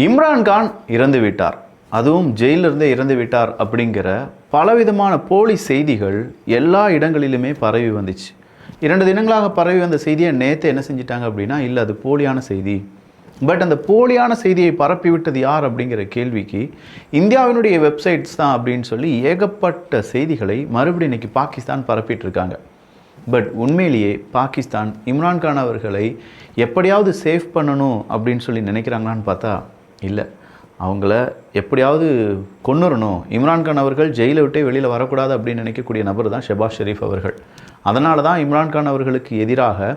இம்ரான்கான் இறந்து விட்டார், அதுவும் ஜெயிலிருந்தே இறந்து விட்டார் அப்படிங்கிற பலவிதமான போலி செய்திகள் எல்லா இடங்களிலுமே பரவி வந்துச்சு. 2 தினங்களாக பரவி வந்த செய்தியை நேற்று என்ன செஞ்சிட்டாங்க அப்படின்னா, இல்லை அது போலியான செய்தி. பட் அந்த போலியான செய்தியை பரப்பிவிட்டது யார் அப்படிங்கிற கேள்விக்கு இந்தியாவினுடைய வெப்சைட்ஸ் தான் அப்படின்னு சொல்லி ஏகப்பட்ட செய்திகளை மறுபடியும் இன்னைக்கு பாகிஸ்தான் பரப்பிட்டு இருக்காங்க. பட் உண்மையிலேயே பாகிஸ்தான் இம்ரான்கான் அவர்களை எப்படியாவது சேவ் பண்ணணும் அப்படின்னு சொல்லி நினைக்கிறாங்களான்னு பார்த்தா இல்லை, அவங்கள எப்படியாவது கொன்னுறணும், இம்ரான்கான் அவர்கள் ஜெயிலை விட்டே வெளியில் வரக்கூடாது அப்படின்னு நினைக்கக்கூடிய நபர் தான் ஷெபாஸ் ஷெரீஃப் அவர்கள். அதனால தான் இம்ரான்கான் அவர்களுக்கு எதிராக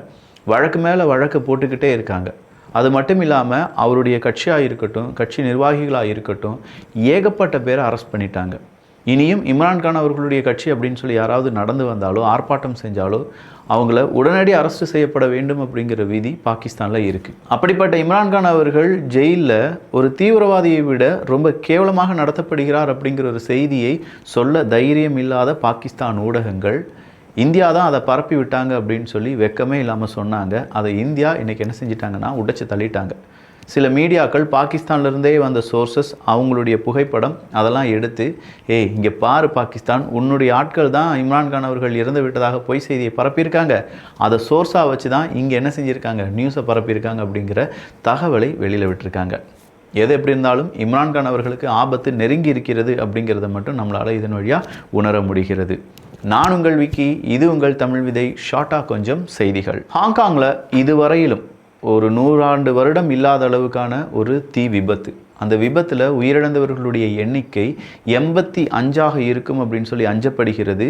வழக்கு மேலே வழக்கு போட்டுக்கிட்டே இருக்காங்க. அது மட்டும் இல்லாமல் அவருடைய கட்சியாக இருக்கட்டும், கட்சி நிர்வாகிகளாக இருக்கட்டும், ஏகப்பட்ட பேரை அரெஸ்ட் பண்ணிட்டாங்க. இனியும் இம்ரான்கான் அவர்களுடைய கட்சி அப்படின்னு சொல்லி யாராவது நடந்து வந்தாலோ ஆர்ப்பாட்டம் செஞ்சாலோ அவங்கள உடனடி அரெஸ்ட் செய்யப்பட வேண்டும் அப்படிங்கிற விதி பாகிஸ்தானில் இருக்குது. அப்படிப்பட்ட இம்ரான்கான் அவர்கள் ஜெயிலில் ஒரு தீவிரவாதியை விட ரொம்ப கேவலமாக நடத்தப்படுகிறார் அப்படிங்கிற ஒரு செய்தியை சொல்ல தைரியம் இல்லாத பாகிஸ்தான் ஊடகங்கள் இந்தியா தான் அதை பரப்பி விட்டாங்க அப்படின்னு சொல்லி வெக்கமே இல்லாமல் சொன்னாங்க. அதை இந்தியா இன்றைக்கி என்ன செஞ்சிட்டாங்கன்னா உடைச்சு தள்ளிட்டாங்க. சில மீடியாக்கள் பாகிஸ்தான்லேருந்தே வந்த சோர்சஸ் அவங்களுடைய புகைப்படம் அதெல்லாம் எடுத்து, இங்கே பாரு பாகிஸ்தான், உன்னுடைய ஆட்கள் தான் இம்ரான்கான் அவர்கள் இறந்து விட்டதாக பொய் செய்தியை பரப்பியிருக்காங்க, அதை சோர்ஸாக வச்சு தான் இங்கே என்ன செஞ்சுருக்காங்க, நியூஸை பரப்பியிருக்காங்க அப்படிங்கிற தகவலை வெளியில் விட்டுருக்காங்க. எது எப்படி இருந்தாலும் இம்ரான்கான் அவர்களுக்கு ஆபத்து நெருங்கி இருக்கிறது அப்படிங்கிறத மட்டும் நம்மளால் இதன் வழியாக உணர முடிகிறது. நான் உங்கள் விக்கி, இது உங்கள் தமிழ் விதை. ஷார்ட்டாக கொஞ்சம் செய்திகள். ஹாங்காங்கில் இதுவரையிலும் ஒரு 100 வருடம் இல்லாத அளவுக்கான ஒரு தீ விபத்து. அந்த விபத்தில் உயிரிழந்தவர்களுடைய எண்ணிக்கை 85 இருக்கும் அப்படின்னு சொல்லி அஞ்சப்படுகிறது.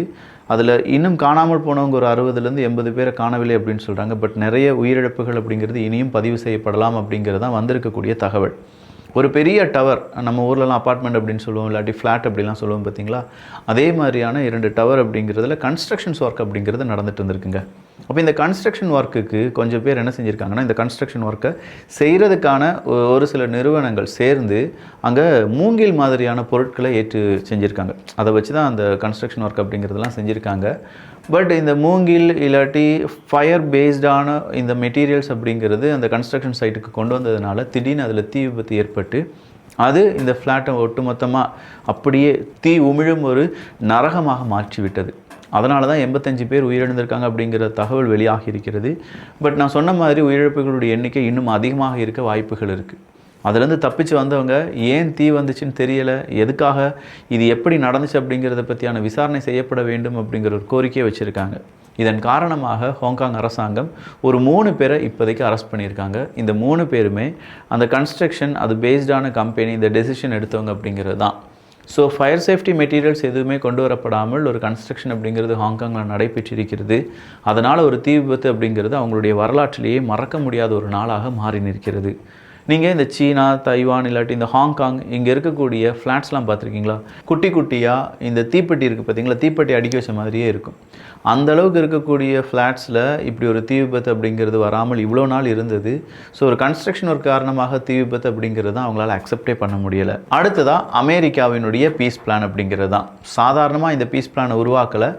அதில் இன்னும் காணாமல் போனவங்க ஒரு 60லேருந்து 80 பேரை காணவில்லை அப்படின்னு சொல்கிறாங்க. பட் நிறைய உயிரிழப்புகள் அப்படிங்கிறது இனியும் பதிவு செய்யப்படலாம் அப்படிங்கிறது தான் வந்திருக்கக்கூடிய தகவல். ஒரு பெரிய டவர், நம்ம ஊர்லலாம் அப்பார்ட்மெண்ட் அப்படின்னு சொல்லுவோம், இல்லாட்டி ஃப்ளாட் அப்படிலாம் சொல்லுவோம் பார்த்தீங்களா, அதே மாதிரியான 2 டவர் அப்படிங்கிறதுல கன்ஸ்ட்ரக்ஷன்ஸ் ஒர்க் அப்படிங்கிறது நடந்துட்டு இருந்திருக்குங்க. அப்போ இந்த கன்ஸ்ட்ரக்ஷன் ஒர்க்குக்கு கொஞ்சம் பேர் என்ன செஞ்சுருக்காங்கன்னா, இந்த கன்ஸ்ட்ரக்ஷன் ஒர்க்கை செய்கிறதுக்கான ஒரு சில நிறுவனங்கள் சேர்ந்து அங்கே மூங்கில் மாதிரியான பொருட்களை ஏற்று செஞ்சுருக்காங்க. அதை வச்சு தான் அந்த கன்ஸ்ட்ரக்ஷன் ஒர்க் அப்படிங்கிறதெல்லாம் செஞ்சுருக்காங்க. பட் இந்த மூங்கில் இல்லாட்டி ஃபயர் பேஸ்டான இந்த மெட்டீரியல்ஸ் அப்படிங்கிறது அந்த கன்ஸ்ட்ரக்ஷன் சைட்டுக்கு கொண்டு வந்ததுனால திடீர்னு அதில் தீ விபத்து ஏற்பட்டு அது இந்த ஃப்ளாட்டை ஒட்டுமொத்தமாக அப்படியே தீ உமிழும் ஒரு நரகமாக மாற்றிவிட்டது. அதனால தான் 85 பேர் உயிரிழந்திருக்காங்க அப்படிங்கிற தகவல் வெளியாகி இருக்கிறது. பட் நான் சொன்ன மாதிரி உயிரிழப்புகளுடைய எண்ணிக்கை இன்னும் அதிகமாக இருக்க வாய்ப்புகள் இருக்குது. அதுலேருந்து தப்பிச்சு வந்தவங்க ஏன் தீ வந்துச்சுன்னு தெரியலை, எதுக்காக, இது எப்படி நடந்துச்சு அப்படிங்கிறத பற்றியான விசாரணை செய்யப்பட வேண்டும் அப்படிங்கிற ஒரு கோரிக்கையை வச்சுருக்காங்க. இதன் காரணமாக ஹாங்காங் அரசாங்கம் ஒரு 3 பேரை இப்போதைக்கு அரெஸ்ட் பண்ணியிருக்காங்க. இந்த 3 பேருமே அந்த கன்ஸ்ட்ரக்ஷன் அது பேஸ்டான கம்பெனி இந்த டெசிஷன் எடுத்தவங்க அப்படிங்கிறது தான். ஸோ ஃபயர் சேஃப்டி மெட்டீரியல்ஸ் எதுவுமே கொண்டு வரப்படாமல் ஒரு கன்ஸ்ட்ரக்ஷன் அப்படிங்கிறது ஹாங்காங்கில் நடைபெற்றிருக்கிறது. அதனால் ஒரு தீ விபத்து அப்படிங்கிறது அவங்களுடைய வரலாற்றிலேயே மறக்க முடியாத ஒரு நாளாக மாறி நிற்கிறது. நீங்கள் இந்த சீனா, தைவான் இல்லாட்டி இந்த ஹாங்காங் இங்கே இருக்கக்கூடிய ஃப்ளாட்ஸ்லாம் பார்த்துருக்கீங்களா? குட்டி குட்டியாக இந்த தீப்பெட்டி இருக்குது பார்த்தீங்களா, தீப்பெட்டி அடுக்கி வச்ச மாதிரியே இருக்கும். அந்த அளவுக்கு இருக்கக்கூடிய ஃப்ளாட்ஸில் இப்படி ஒரு தீ விபத்து அப்படிங்கிறது வராமல் இவ்வளோ நாள் இருந்தது. ஸோ ஒரு கன்ஸ்ட்ரக்ஷன் ஒரு காரணமாக தீ விபத்து அப்படிங்கிறது தான் அவங்களால அக்செப்டே பண்ண முடியலை. அடுத்ததாக அமெரிக்காவினுடைய பீஸ் பிளான் அப்படிங்கிறது தான். சாதாரணமாக இந்த பீஸ் பிளானை உருவாக்கலை,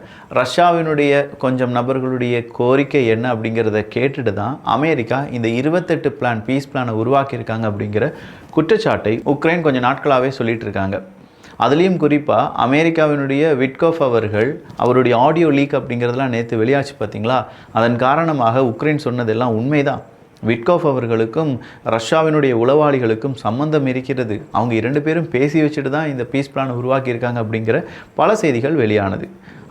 ரஷ்யாவினுடைய கொஞ்சம் நபர்களுடைய கோரிக்கை என்ன அப்படிங்கிறத கேட்டுட்டு தான் அமெரிக்கா இந்த 28 பிளான் பீஸ் பிளானை உருவாக்கியிருக்காங்க அப்படிங்கிற குற்றச்சாட்டை உக்ரைன் கொஞ்சம் நாட்களாகவே சொல்லிட்டு இருக்காங்க. அதுலேயும் குறிப்பாக அமெரிக்காவினுடைய விட்கோஃப் அவர்கள் அவருடைய ஆடியோ லீக் அப்படிங்கிறதுலாம் நேற்று வெளியாச்சு பார்த்தீங்களா. அதன் காரணமாக உக்ரைன் சொன்னதெல்லாம் உண்மைதான். விட்கோஃப் அவர்களுக்கும் ரஷ்யாவினுடைய உளவாளிகளுக்கும் சம்பந்தம் இருக்கிறது. அவங்க 2 பேரும் பேசி வச்சுட்டு தான் இந்த பீஸ் பிளான் உருவாக்கியிருக்காங்க அப்படிங்கிற பல செய்திகள் வெளியானது.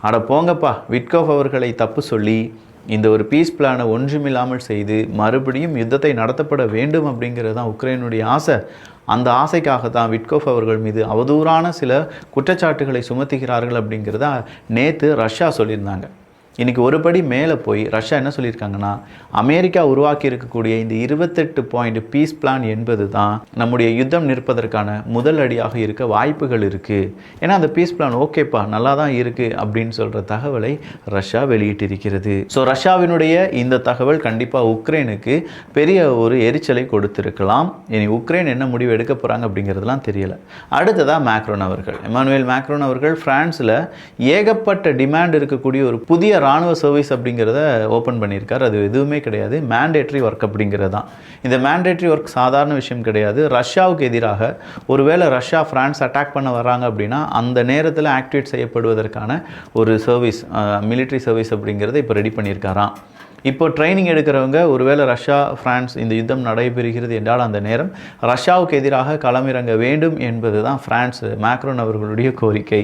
அட போங்கப்பா, விட்கோஃப் அவர்களை தப்பு சொல்லி இந்த ஒரு பீஸ் பிளானை ஒன்றுமில்லாமல் செய்து மறுபடியும் யுத்தத்தை நடத்தப்பட வேண்டும் அப்படிங்கிறது தான் உக்ரைனுடைய ஆசை. அந்த ஆசைக்காக தான் விட்கோஃப் அவர்கள் மீது அவதூறான சில குற்றச்சாட்டுகளை சுமத்துகிறார்கள் அப்படிங்கிறத நேற்று ரஷ்யா சொல்லியிருந்தாங்க. இன்றைக்கி ஒரு படி மேலே போய் ரஷ்யா என்ன சொல்லியிருக்காங்கன்னா, அமெரிக்கா உருவாக்கி இருக்கக்கூடிய இந்த 28 பாயிண்ட் பீஸ் பிளான் என்பது தான் நம்முடைய யுத்தம் நிற்பதற்கான முதல் அடியாக இருக்க வாய்ப்புகள் இருக்குது. ஏன்னா அந்த பீஸ் பிளான் ஓகேப்பா நல்லா தான் இருக்குது அப்படின்னு சொல்கிற தகவலை ரஷ்யா வெளியிட்டிருக்கிறது. ஸோ ரஷ்யாவினுடைய இந்த தகவல் கண்டிப்பாக உக்ரைனுக்கு பெரிய ஒரு எரிச்சலை கொடுத்துருக்கலாம். இனி உக்ரைன் என்ன முடிவு எடுக்க போகிறாங்க அப்படிங்கிறதுலாம் தெரியலை. அடுத்ததாக மேக்ரோன் அவர்கள், எமானுவேல் மேக்ரோன் அவர்கள் பிரான்ஸில் ஏகப்பட்ட டிமாண்ட் இருக்கக்கூடிய ஒரு புதிய இராணுவ சர்வீஸ் அப்படிங்கிறத ஓப்பன் பண்ணியிருக்கார். அது எதுவுமே கிடையாது, மேண்டேட்ரி ஒர்க் அப்படிங்கிறது தான். இந்த மேண்டேட்ரி ஒர்க் சாதாரண விஷயம் கிடையாது. ரஷ்யாவுக்கு எதிராக ஒருவேளை ரஷ்யா ஃப்ரான்ஸ் அட்டாக் பண்ண வராங்க அப்படின்னா அந்த நேரத்தில் ஆக்டிவேட் செய்யப்படுவதற்கான ஒரு சர்வீஸ், மிலிட்ரி சர்வீஸ் அப்படிங்கிறத இப்போ ரெடி பண்ணியிருக்காராம். இப்போ ட்ரைனிங் எடுக்கிறவங்க ஒருவேளை ரஷ்யா ஃப்ரான்ஸ் இந்த யுத்தம் நடைபெறுகிறது என்றால் அந்த நேரம் ரஷ்யாவுக்கு எதிராக களமிறங்க வேண்டும் என்பது தான் ஃப்ரான்ஸ் மேக்ரோன் அவர்களுடைய கோரிக்கை.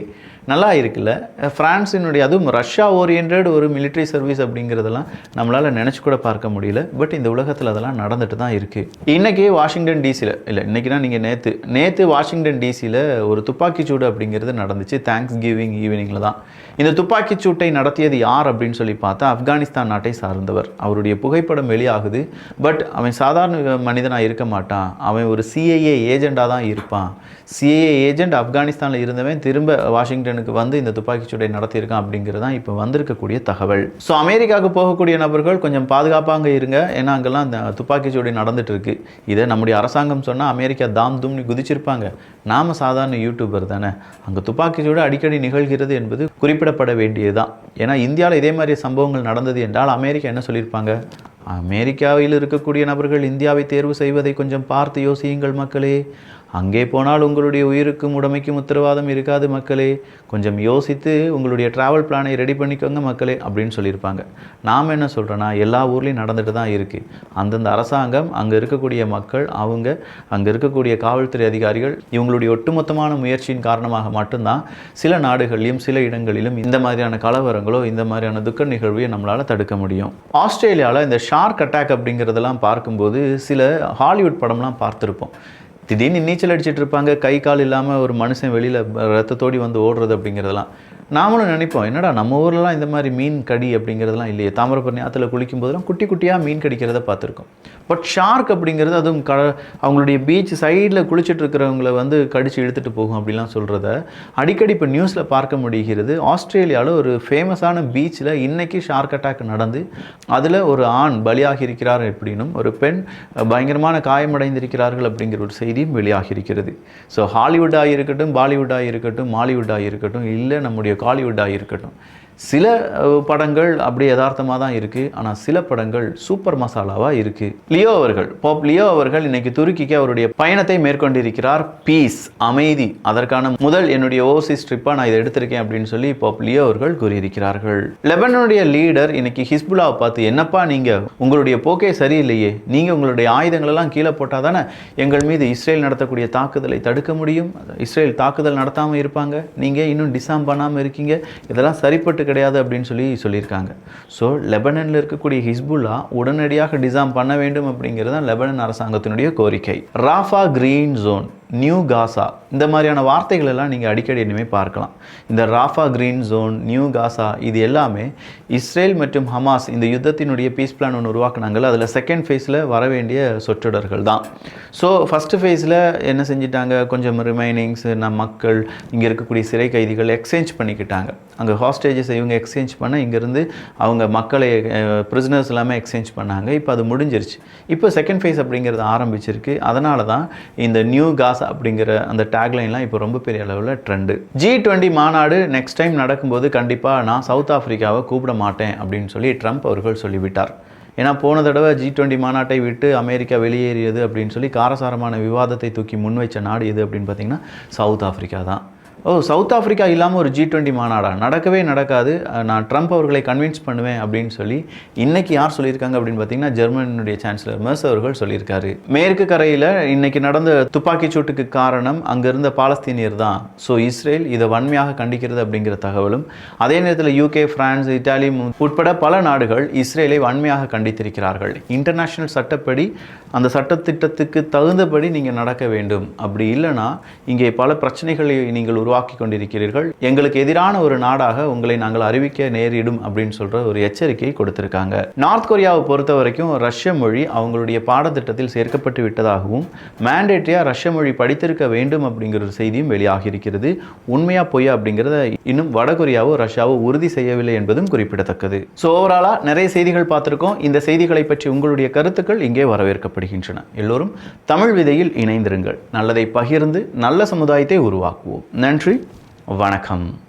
நல்லா இருக்குல்ல, ஃப்ரான்ஸினுடைய அதுவும் ரஷ்யா ஓரியன்ட் ஒரு மிலிட்ரி சர்வீஸ் அப்படிங்கிறதெல்லாம் நம்மளால் நினச்சி கூட பார்க்க முடியல. பட் இந்த உலகத்தில் அதெல்லாம் நடந்துட்டு தான் இருக்குது. இன்றைக்கி வாஷிங்டன் டிசியில் இல்லை, இன்றைக்கினா நீங்கள் நேற்று வாஷிங்டன் டிசியில் ஒரு துப்பாக்கிச்சூடு அப்படிங்கிறது நடந்துச்சு. தேங்க்ஸ் கிவிங் ஈவினிங்கில் தான். இந்த துப்பாக்கிச்சூட்டை நடத்தியது யார் அப்படின்னு சொல்லி பார்த்தா ஆப்கானிஸ்தான் நாட்டை சார்ந்தவர். அவருடைய புகைப்படம் வெளியாகுது. பட் அவன் சாதாரண மனிதனாக இருக்க மாட்டான், அவன் ஒரு சிஐஏ ஏஜெண்டாக தான் இருப்பான். சிஐஏ ஏஜெண்ட் ஆப்கானிஸ்தானில் இருந்தவன் திரும்ப வாஷிங்டனுக்கு வந்து இந்த துப்பாக்கிச்சூட்டை நடத்தியிருக்கான் அப்படிங்கிறது தான் இப்போ வந்திருக்கக்கூடிய தகவல். ஸோ அமெரிக்காவுக்கு போகக்கூடிய நபர்கள் கொஞ்சம் பாதுகாப்பாக இருங்க, ஏன்னா அங்கெல்லாம் அந்த துப்பாக்கிச்சூடு நடந்துட்டு இருக்கு. இதை நம்முடைய அரசாங்கம் சொன்னால் அமெரிக்கா தாம் தும்னு குதிச்சிருப்பாங்க. நாம் சாதாரண யூடியூபர் தானே, அங்கே துப்பாக்கிச்சூடு அடிக்கடி நிகழ்கிறது என்பது குறிப்பிடப்பட வேண்டியதுதான். ஏன்னா இந்தியாவில் இதே மாதிரி சம்பவங்கள் நடந்தது என்றால் அமெரிக்கா என்ன சொல்லியிருப்பாங்க? அமெரிக்காவில் இருக்கக்கூடிய நபர்கள் இந்தியாவை தேர்வு செய்வதை கொஞ்சம் பார்த்து யோசியுங்கள் மக்களே, அங்கே போனால் உங்களுடைய உயிருக்கும் உடைமைக்கும் உத்தரவாதம் இருக்காது மக்களே, கொஞ்சம் யோசித்து உங்களுடைய ட்ராவல் பிளானை ரெடி பண்ணிக்கோங்க மக்களே அப்படின்னு சொல்லியிருப்பாங்க. நாம் என்ன சொல்கிறோன்னா, எல்லா ஊர்லேயும் நடந்துட்டு தான் இருக்குது. அந்தந்த அரசாங்கம், அங்கே இருக்கக்கூடிய மக்கள், அவங்க அங்கே இருக்கக்கூடிய காவல்துறை அதிகாரிகள் இவங்களுடைய ஒட்டுமொத்தமான முயற்சியின் காரணமாக மட்டும்தான் சில நாடுகளிலும் சில இடங்களிலும் இந்த மாதிரியான கலவரங்களோ இந்த மாதிரியான துக்க நிகழ்வையும் நம்மளால் தடுக்க முடியும். ஆஸ்திரேலியாவில் இந்த ஷார்க் அட்டாக் அப்படிங்கிறதெல்லாம் பார்க்கும்போது சில ஹாலிவுட் படம்லாம் பார்த்துருப்போம். திடீர்னு நீச்சல் அடிச்சிட்டு இருப்பாங்க, கை கால் இல்லாமல் ஒரு மனுஷன் வெளியில் ரத்தத்தோடி வந்து ஓடுறது அப்படிங்கிறதெல்லாம் நாமளும் நினைப்போம், என்னடா நம்ம ஊர்லலாம் இந்த மாதிரி மீன் கடி அப்படிங்கிறதுலாம் இல்லையே. தாமிரபரணி ஆற்றுல குளிக்கும் போதெல்லாம் குட்டி குட்டியாக மீன் கடிக்கிறத பார்த்துருக்கோம். பட் ஷார்க் அப்படிங்கிறது அதுவும் அவங்களுடைய பீச் சைடில் குளிச்சுட்டு இருக்கிறவங்கள வந்து கடித்து இழுத்துட்டு போகும் அப்படிலாம் சொல்கிறத அடிக்கடி இப்போ நியூஸில் பார்க்க முடிகிறது. ஆஸ்திரேலியாவில் ஒரு ஃபேமஸான பீச்சில் இன்றைக்கி ஷார்க் அட்டாக் நடந்து அதில் ஒரு ஆண் பலியாகி இருக்கிறார் அப்படின்னும் ஒரு பெண் பயங்கரமான காயமடைந்திருக்கிறார்கள் அப்படிங்கிற ஒரு செய்தியும் வெளியாகி இருக்கிறது. ஸோ ஹாலிவுட்டாக இருக்கட்டும், பாலிவுட்டாக இருக்கட்டும், மாலிவுட்டாக இருக்கட்டும், இல்லை நம்முடைய காலிவுட்டாக இருக்கட்டும், சில படங்கள் அப்படி யதார்த்தமாக தான் இருக்குது. ஆனால் சில படங்கள் சூப்பர் மசாலாவாக இருக்குது. லியோ அவர்கள், பாப் லியோ அவர்கள் இன்னைக்கு துருக்கிக்கு அவருடைய பயணத்தை மேற்கொண்டிருக்கிறார். பீஸ், அமைதி, அதற்கான முதல் என்னுடைய ஓவர்சீஸ் ட்ரிப்பாக நான் இதை எடுத்திருக்கேன் அப்படின்னு சொல்லி பாப் லியோ அவர்கள் கூறியிருக்கிறார்கள். லெபனானுடைய லீடர் இன்னைக்கு ஹிஸ்புல்லாவை பார்த்து, என்னப்பா நீங்கள் உங்களுடைய போக்கே சரியில்லையே, நீங்கள் உங்களுடைய ஆயுதங்களெல்லாம் கீழே போட்டால் தானே எங்கள் மீது இஸ்ரேல் நடத்தக்கூடிய தாக்குதலை தடுக்க முடியும், இஸ்ரேல் தாக்குதல் நடத்தாமல் இருப்பாங்க, நீங்கள் இன்னும் டிசாம் பண்ணாமல் இருக்கீங்க, இதெல்லாம் சரிப்பட்டு கிடையாது அப்படின்னு சொல்லியிருக்காங்க. ஸோ லெபனனில் இருக்கக்கூடிய ஹிஸ்புல்லா உடனடியாக டிசாம் பண்ண வேண்டும் அப்படிங்கிறது தான் லெபனன் அரசாங்கத்தினுடைய கோரிக்கை. ராஃபா கிரீன் ஜோன், நியூ காசா, இந்த மாதிரியான வார்த்தைகள் எல்லாம் நீங்கள் அடிக்கடி இனிமேல் பார்க்கலாம். இந்த ராஃபா கிரீன் ஜோன், நியூ காசா, இது எல்லாமே இஸ்ரேல் மற்றும் ஹமாஸ் இந்த யுத்தத்தினுடைய பீஸ் பிளான் ஒன்று உருவாக்குனாங்கல்ல, அதில் செகண்ட் ஃபேஸில் வர வேண்டிய சொற்றொடர்கள் தான். ஸோ ஃபஸ்ட்டு ஃபேஸில் என்ன செஞ்சிட்டாங்க, கொஞ்சம் ரிமைனிங்ஸ் மக்கள் இங்கே இருக்கக்கூடிய சிறை கைதிகள் எக்ஸ்சேஞ்ச் பண்ணிக்கிட்டாங்க. அங்கே ஹாஸ்டேஜஸ் இவங்க எக்ஸ்சேஞ்ச் பண்ண, இங்கேருந்து அவங்க மக்களை ப்ரிசனர்ஸ் எல்லாமே எக்ஸ்சேஞ்ச் பண்ணாங்க. இப்போ அது முடிஞ்சிருச்சு. இப்போ செகண்ட் ஃபேஸ் அப்படிங்கிறது ஆரம்பிச்சிருக்கு. அதனால தான் இந்த நியூ காசா அப்படிங்கிற அந்த டேக்லைன்லாம் இப்போ ரொம்ப பெரிய அளவில் ட்ரெண்டு. G20 மாநாடு நெக்ஸ்ட் டைம் நடக்கும்போது கண்டிப்பாக நான் சவுத் ஆஃப்ரிக்காவை கூப்பிட மாட்டேன் அப்படின்னு சொல்லி ட்ரம்ப் அவர்கள் சொல்லிவிட்டார். ஏன்னா போன தடவை G20 மாநாட்டை விட்டு அமெரிக்கா வெளியேறியது அப்படின்னு சொல்லி காரசாரமான விவாதத்தை தூக்கி முன் வச்ச நாடு எது அப்படின்னு பார்த்தீங்கன்னா சவுத் ஆஃப்ரிக்கா தான். சவுத் ஆஃப்ரிக்கா இல்லாமல் ஒரு G20 மாநாடா? நடக்கவே நடக்காது, நான் ட்ரம்ப் அவர்களை கன்வின்ஸ் பண்ணுவேன் அப்படின்னு சொல்லி இன்றைக்கி யார் சொல்லியிருக்காங்க அப்படின்னு பார்த்தீங்கன்னா ஜெர்மனியுடைய சான்சலர் மெர்ஸ் அவர்கள் சொல்லியிருக்காரு. மேற்கு கரையில் இன்றைக்கி நடந்த துப்பாக்கி சூட்டுக்கு காரணம் அங்கே இருந்த பாலஸ்தீனியர் தான். ஸோ இஸ்ரேல் இதை வன்மையாக கண்டிக்கிறது அப்படிங்கிற தகவலும், அதே நேரத்தில் UK, பிரான்ஸ், இத்தாலி உட்பட பல நாடுகள் இஸ்ரேலை வன்மையாக கண்டித்திருக்கிறார்கள். இன்டர்நேஷ்னல் சட்டப்படி அந்த சட்டத்திட்டத்துக்கு தகுந்தபடி நீங்கள் நடக்க வேண்டும், அப்படி இல்லைனா இங்கே பல பிரச்சனைகளை நீங்கள் உருவாக்கி கொண்டிருக்கிறீர்கள், எங்களுக்கு எதிரான ஒரு நாடாக உங்களை நாங்கள் அறிவிக்க நேரிடும் அப்படின்னு சொல்ற ஒரு எச்சரிக்கையை கொடுத்திருக்காங்க. நார்த் கொரியாவை பொறுத்த வரைக்கும் ரஷ்ய மொழி அவங்களுடைய பாடத்திட்டத்தில் சேர்க்கப்பட்டு விட்டதாகவும் மேண்டேட்டரியா ரஷ்ய மொழி படித்திருக்க வேண்டும் அப்படிங்கிற ஒரு செய்தியும் வெளியாகி இருக்கிறது. உண்மையா பொய்யா அப்படிங்கிறத இன்னும் வடகொரியாவோ ரஷ்யாவோ உறுதி செய்யவில்லை என்பதும் குறிப்பிடத்தக்கது. ஸோ ஓவராலா நிறைய செய்திகள் பார்த்திருக்கோம். இந்த செய்திகளை பற்றி உங்களுடைய கருத்துக்கள் இங்கே வரவேற்கப்படுகின்றன. எல்லோரும் தமிழ் விதையில் இணைந்திருங்கள். நல்லதை பகிர்ந்து நல்ல சமுதாயத்தை உருவாக்குவோம். நன்றி, வணக்கம்.